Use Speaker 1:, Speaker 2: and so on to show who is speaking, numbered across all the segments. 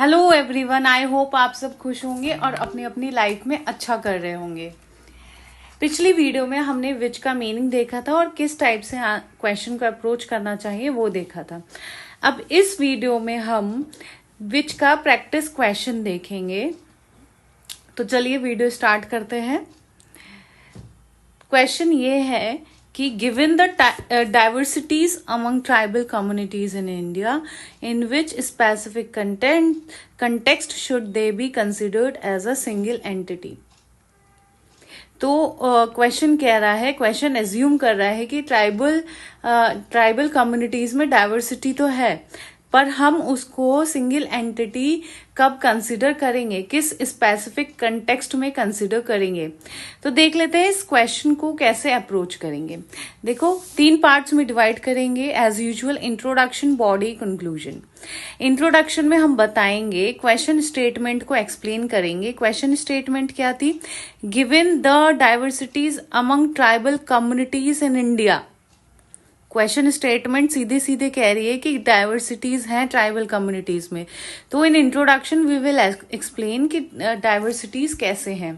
Speaker 1: Hello everyone, I hope आप सब खुश होंगे और अपनी अपनी लाइफ में अच्छा कर रहे होंगे। पिछली वीडियो में हमने विच का मीनिंग देखा था और किस टाइप से क्वेश्चन को अप्रोच करना चाहिए वो देखा था। अब इस वीडियो में हम विच का प्रैक्टिस क्वेश्चन देखेंगे। तो चलिए वीडियो स्टार्ट करते हैं। क्वेश्चन ये है कि given the diversities among tribal communities in India, in which specific context should they be considered as a single entity? तो क्वेश्चन कह रहा है, क्वेश्चन एज्यूम कर रहा है कि ट्राइबल कम्युनिटीज में डाइवर्सिटी तो है, पर हम उसको सिंगल एंटिटी कब कंसिडर करेंगे, किस स्पेसिफिक कंटेक्स्ट में कंसिडर करेंगे। तो देख लेते हैं इस क्वेश्चन को कैसे अप्रोच करेंगे। देखो, 3 पार्ट्स में डिवाइड करेंगे as usual, introduction, body, conclusion. Introduction में हम बताएंगे, क्वेश्चन स्टेटमेंट को एक्सप्लेन करेंगे। क्वेश्चन स्टेटमेंट क्या थी? Given the diversities among tribal communities in India. Question statement सीधे सीधे कह रही है कि डाइवर्सिटीज हैं ट्राइबल कम्युनिटीज में। तो in introduction we will explain कि डाइवर्सिटीज कैसे हैं।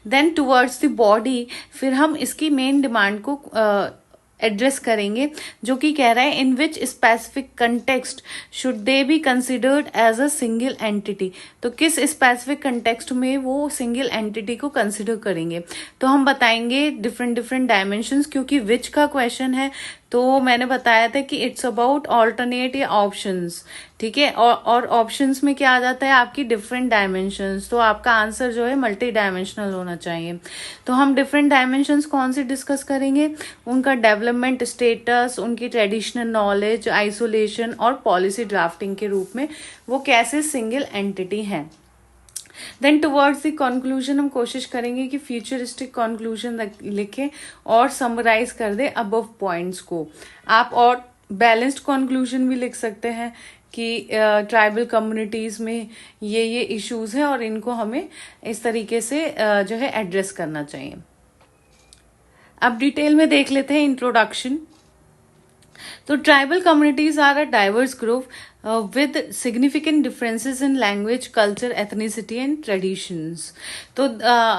Speaker 1: देन टुवर्ड्स द बॉडी, फिर हम इसकी मेन डिमांड को एड्रेस करेंगे, जो कि कह रहा है in which specific context should they be considered as a single entity. तो किस स्पेसिफिक कंटेक्स्ट में वो सिंगल एंटिटी को कंसिडर करेंगे। तो हम बताएंगे डिफरेंट डायमेंशंस, क्योंकि विच का क्वेश्चन है तो मैंने बताया था कि इट्स अबाउट ऑल्टरनेट या ऑप्शंस, ठीक है। और ऑप्शंस में क्या आ जाता है आपकी डिफरेंट डायमेंशंस। तो आपका आंसर जो है मल्टी डायमेंशनल होना चाहिए। तो हम डिफरेंट डायमेंशंस कौन से डिस्कस करेंगे? उनका डेवलपमेंट स्टेटस, उनकी ट्रेडिशनल नॉलेज, आइसोलेशन और पॉलिसी ड्राफ्टिंग के रूप में वो कैसे सिंगल एंटिटी हैं। देन टुवर्ड्स द कंक्लूजन, हम कोशिश करेंगे कि फ्यूचरिस्टिक कंक्लूजन लिखें और समराइज कर दे अबव पॉइंट्स को। आप और बैलेंस्ड कंक्लूजन भी लिख सकते हैं कि ट्राइबल कम्युनिटीज में ये इश्यूज हैं और इनको हमें इस तरीके से जो है एड्रेस करना चाहिए। अब डिटेल में देख लेते हैं इंट्रोडक्शन। तो tribal communities are a diverse group with significant differences in language, culture, ethnicity and traditions। तो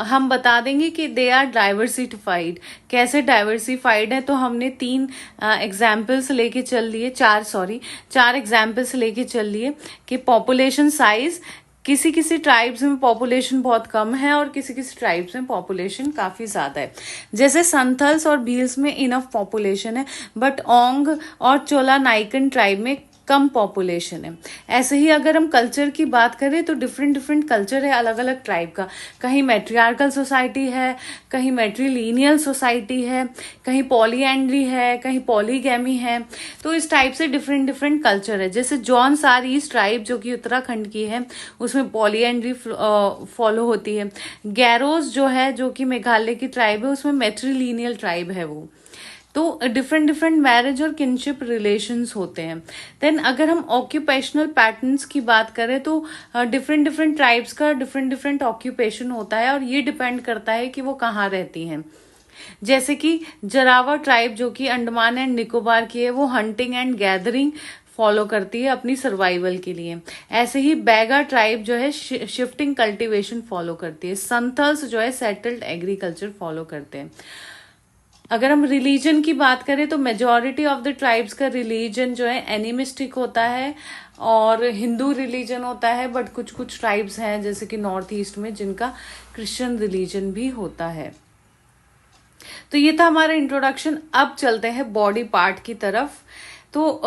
Speaker 1: हम बता देंगे कि they are diversified। कैसे diversified है? तो हमने 3 एग्जाम्पल्स लेके चल लिए, 4 एग्जाम्पल्स लेके चल लिए कि पॉपुलेशन साइज, किसी किसी ट्राइब्स में पॉपुलेशन बहुत कम है और किसी किसी ट्राइब्स में पॉपुलेशन काफी ज्यादा है। जैसे संथल्स और भील्स में इनफ पॉपुलेशन है, बट ओंग और चोला नाइकन ट्राइब में कम पॉपुलेशन है। ऐसे ही अगर हम कल्चर की बात करें तो डिफरेंट कल्चर है अलग अलग ट्राइब का। कहीं मैट्रियार्कल सोसाइटी है, कहीं मैट्रीलिनियल सोसाइटी है, कहीं पॉलीएंड्री है, कहीं पॉलीगैमी है। तो इस टाइप से डिफरेंट कल्चर है। जैसे जॉन सार ईस्ट ट्राइब जो कि उत्तराखंड की है, उसमें पॉलीएंड्री फॉलो होती है। गैरोज जो है, जो कि मेघालय की ट्राइब है, उसमें मैट्रीलिनियल ट्राइब है वो। तो डिफरेंट मैरिज और किनशिप रिलेशंस होते हैं। देन अगर हम ऑक्यूपेशनल पैटर्न्स की बात करें तो डिफरेंट ट्राइब्स का डिफरेंट ऑक्यूपेशन होता है और ये डिपेंड करता है कि वो कहाँ रहती हैं। जैसे कि जरावा ट्राइब जो कि अंडमान एंड निकोबार की है, वो हंटिंग एंड गैदरिंग फॉलो करती है अपनी सर्वाइवल के लिए। ऐसे ही बैगा ट्राइब जो है शिफ्टिंग कल्टीवेशन फॉलो करती है। संथल्स जो है सेटल्ड एग्रीकल्चर फॉलो करते हैं। अगर हम रिलीजन की बात करें तो मेजॉरिटी ऑफ द ट्राइब्स का रिलीजन जो है एनिमिस्टिक होता है और हिंदू रिलीजन होता है, बट कुछ ट्राइब्स हैं जैसे कि नॉर्थ ईस्ट में जिनका क्रिश्चियन रिलीजन भी होता है। तो ये था हमारा इंट्रोडक्शन। अब चलते हैं बॉडी पार्ट की तरफ। तो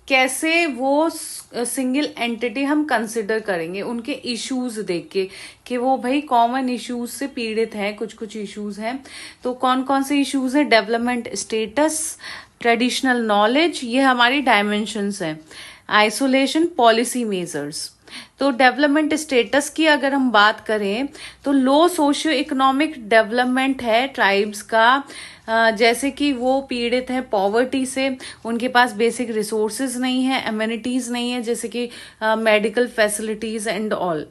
Speaker 1: कैसे वो सिंगल एंटिटी हम कंसिडर करेंगे, उनके इश्यूज देख के कि वो भाई कॉमन इश्यूज से पीड़ित हैं। कुछ इश्यूज हैं, तो कौन कौन से इश्यूज हैं? डेवलपमेंट स्टेटस, ट्रेडिशनल नॉलेज, ये हमारी डायमेंशंस हैं। Isolation, policy measures. तो डेवलपमेंट स्टेटस की अगर हम बात करें तो लो सोशियो इकोनॉमिक डेवलपमेंट है ट्राइब्स का। जैसे कि वो पीड़ित है पॉवर्टी से, उनके पास बेसिक रिसोर्सेज नहीं है, एम्यूनिटीज नहीं है, जैसे कि मेडिकल फैसिलिटीज एंड ऑल।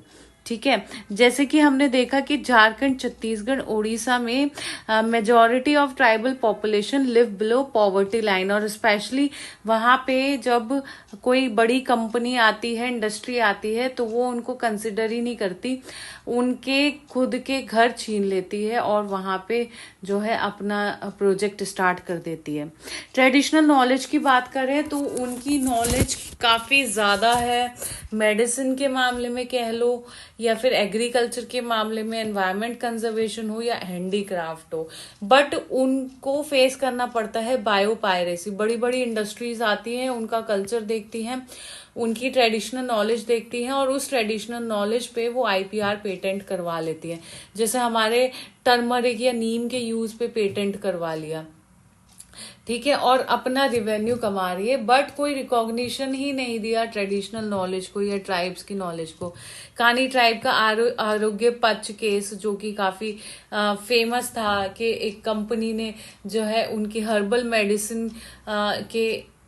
Speaker 1: ठीक है। जैसे कि हमने देखा कि झारखंड, छत्तीसगढ़, उड़ीसा में majority of tribal population live below poverty line, और स्पेशली वहां पे जब कोई बड़ी कंपनी आती है, इंडस्ट्री आती है, तो वो उनको कंसिडर ही नहीं करती, उनके खुद के घर छीन लेती है और वहां पे जो है अपना प्रोजेक्ट स्टार्ट कर देती है। ट्रेडिशनल नॉलेज की बात करें तो उनकी नॉलेज काफी ज्यादा है, मेडिसिन के मामले में कह लो, या फिर एग्रीकल्चर के मामले में, एनवायरमेंट कंजर्वेशन हो या हैंडीक्राफ्ट हो, बट उनको फेस करना पड़ता है बायो पायरेसी। बड़ी बड़ी इंडस्ट्रीज आती हैं, उनका कल्चर देखती हैं, उनकी ट्रेडिशनल नॉलेज देखती हैं, और उस ट्रेडिशनल नॉलेज पे वो आईपीआर पेटेंट करवा लेती हैं। जैसे हमारे टर्मरिक या नीम के यूज पे पेटेंट करवा लिया, ठीक है, और अपना रिवेन्यू कमा रही है, बट कोई रिकॉग्निशन ही नहीं दिया ट्रेडिशनल नॉलेज को या ट्राइब्स की नॉलेज को। कानी ट्राइब का आरोग्य पच केस, जो कि काफी फेमस था, कि एक कंपनी ने जो है उनकी हर्बल मेडिसिन के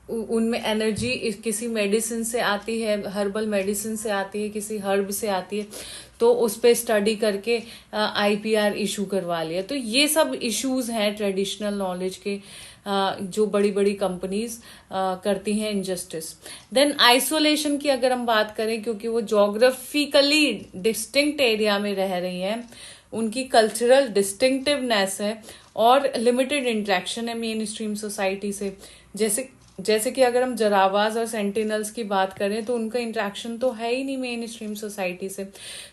Speaker 1: उनमें एनर्जी किसी मेडिसिन से आती है, हर्बल मेडिसिन से आती है, किसी हर्ब से आती है, तो उस पे स्टडी करके आईपीआर इशू करवा लिया। तो ये सब इश्यूज हैं ट्रेडिशनल नॉलेज के, जो बड़ी बड़ी कंपनीज करती हैं इनजस्टिस। देन आइसोलेशन की अगर हम बात करें, क्योंकि वो जोग्राफिकली डिस्टिंक्ट एरिया में रह रही हैं, उनकी कल्चरल डिस्टिंक्टिवनेस है और लिमिटेड इंटरेक्शन है मेन स्ट्रीम सोसाइटी से। जैसे कि अगर हम जरावाज और सेंटिनल्स की बात करें तो उनका इंटरेक्शन तो है ही नहीं मेन स्ट्रीम सोसाइटी से,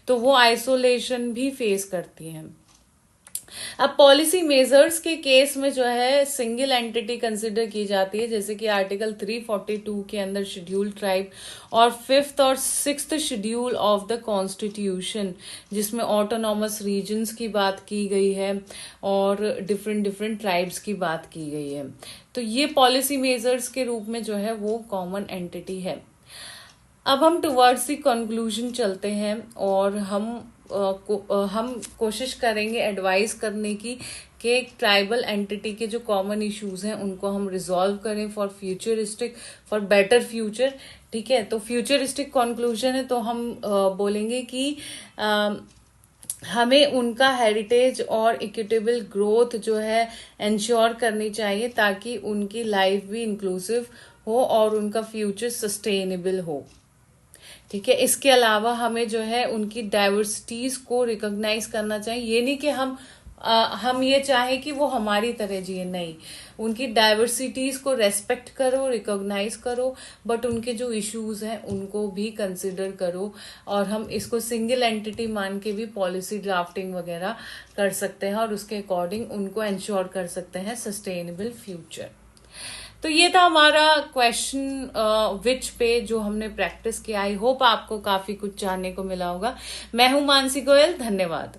Speaker 1: तो वो आइसोलेशन भी फेस करती हैं। अब पॉलिसी मेजर्स के केस में जो है सिंगल एंटिटी कंसिडर की जाती है, जैसे कि आर्टिकल 342 के अंदर शेड्यूल ट्राइब और 5th और 6th schedule of the constitution, जिसमें ऑटोनॉमस रीजन्स की बात की गई है और डिफरेंट डिफरेंट ट्राइब्स की बात की गई है। तो ये पॉलिसी मेजर्स के रूप में जो है वो कॉमन एंटिटी है। अब हम टुवर्ड्स द कंक्लूजन चलते हैं और हम कोशिश करेंगे एडवाइस करने की कि ट्राइबल एंटिटी के जो कॉमन इश्यूज हैं उनको हम रिजॉल्व करें for futuristic, for better future. ठीक है, तो फ्यूचरिस्टिक कंक्लूजन है, तो हम बोलेंगे कि हमें उनका हेरिटेज और इक्विटेबल ग्रोथ जो है इंश्योर करनी चाहिए, ताकि उनकी लाइफ भी इंक्लूसिव हो और उनका फ्यूचर सस्टेनेबल हो। ठीक है, इसके अलावा हमें जो है उनकी डाइवर्सिटीज को रिकॉग्नाइज करना चाहिए। ये नहीं कि हम ये चाहें कि वो हमारी तरह जिए, नहीं, उनकी डाइवर्सिटीज को रेस्पेक्ट करो, रिकॉग्नाइज करो, बट उनके जो इश्यूज हैं उनको भी कंसिडर करो, और हम इसको सिंगल एंटिटी मान के भी पॉलिसी ड्राफ्टिंग वगैरह कर सकते हैं और उसके अकॉर्डिंग उनको इंश्योर कर सकते हैं सस्टेनेबल फ्यूचर। तो ये था हमारा क्वेश्चन विच पे जो हमने प्रैक्टिस किया। आई होप आपको काफी कुछ जानने को मिला होगा। मैं हूं मानसी गोयल, धन्यवाद।